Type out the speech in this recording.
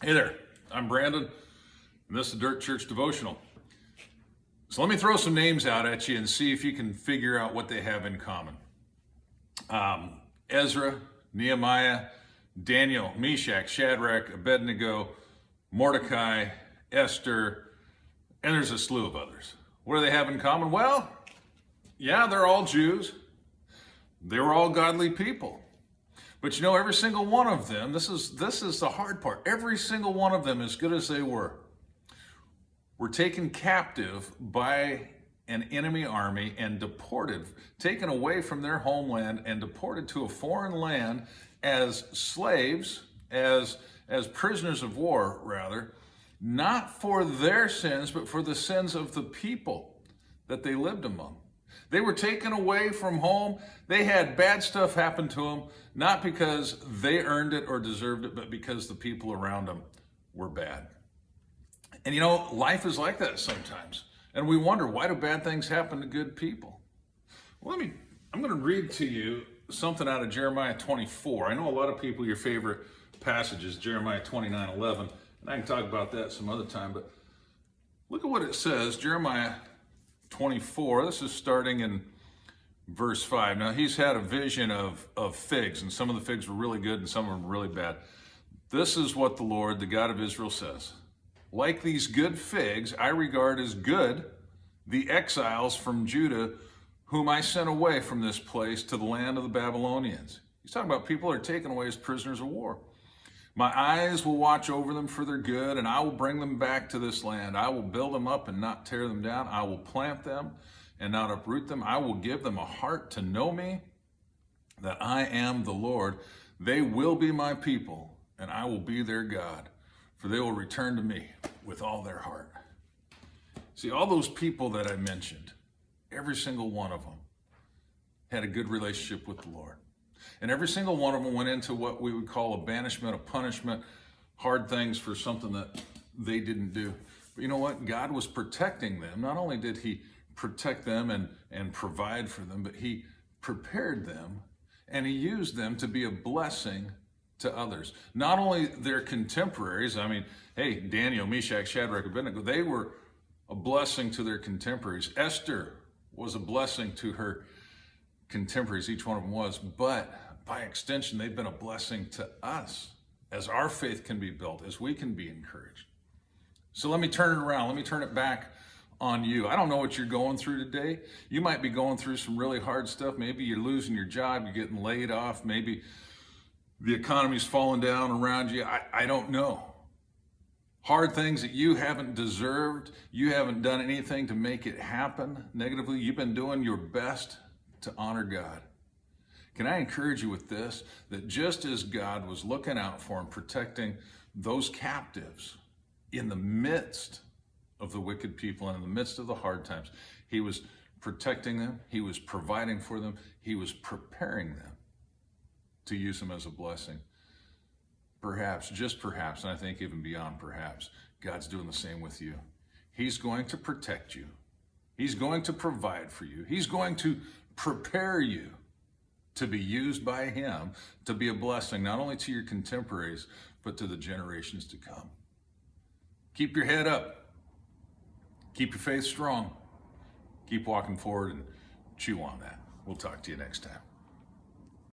Hey there, I'm Brandon, and this is Dirt Church Devotional. So let me throw some names out at you and see if you can figure out what they have in common. Ezra, Nehemiah, Daniel, Meshach, Shadrach, Abednego, Mordecai, Esther, and there's a slew of others. What do they have in common? Well, yeah, they're all Jews. They were all godly people. But you know, every single one of them, this is the hard part. Every single one of them, as good as they were taken captive by an enemy army and deported, taken away from their homeland and deported to a foreign land as slaves, as prisoners of war, rather, not for their sins, but for the sins of the people that they lived among. They were taken away from home. They had bad stuff happen to them, not because they earned it or deserved it, but because the people around them were bad. And you know, life is like that sometimes. And we wonder, why do bad things happen to good people? Well, I'm going to read to you something out of Jeremiah 24. I know a lot of people, your favorite passage is Jeremiah 29:11, and I can talk about that some other time, but look at what it says, Jeremiah 24. This is starting in verse 5. Now, he's had a vision of figs, and some of the figs were really good and some of them were really bad. This is what the Lord, the God of Israel, says. Like these good figs, I regard as good the exiles from Judah, whom I sent away from this place to the land of the Babylonians. He's talking about people that are taken away as prisoners of war. My eyes will watch over them for their good, and I will bring them back to this land. I will build them up and not tear them down. I will plant them and not uproot them. I will give them a heart to know me, that I am the Lord. They will be my people, and I will be their God, for they will return to me with all their heart. See, all those people that I mentioned, every single one of them had a good relationship with the Lord. And every single one of them went into what we would call a banishment, a punishment, hard things for something that they didn't do. But you know what? God was protecting them. Not only did he protect them and provide for them, but he prepared them and he used them to be a blessing to others. Not only their contemporaries, I mean, hey, Daniel, Meshach, Shadrach, Abednego, they were a blessing to their contemporaries. Esther was a blessing to her contemporaries, each one of them was, but by extension, they've been a blessing to us as our faith can be built, as we can be encouraged. So let me turn it around. Let me turn it back on you. I don't know what you're going through today. You might be going through some really hard stuff. Maybe you're losing your job, you're getting laid off, maybe the economy's falling down around you. I don't know. Hard things that you haven't deserved. You haven't done anything to make it happen negatively. You've been doing your best to honor God. Can I encourage you with this? That just as God was looking out for and protecting those captives in the midst of the wicked people and in the midst of the hard times, he was protecting them, he was providing for them, he was preparing them to use them as a blessing. Perhaps, just perhaps, and I think even beyond perhaps, God's doing the same with you. He's going to protect you. He's going to provide for you. He's going to prepare you to be used by him to be a blessing, not only to your contemporaries, but to the generations to come. Keep your head up. Keep your faith strong. Keep walking forward and chew on that. We'll talk to you next time.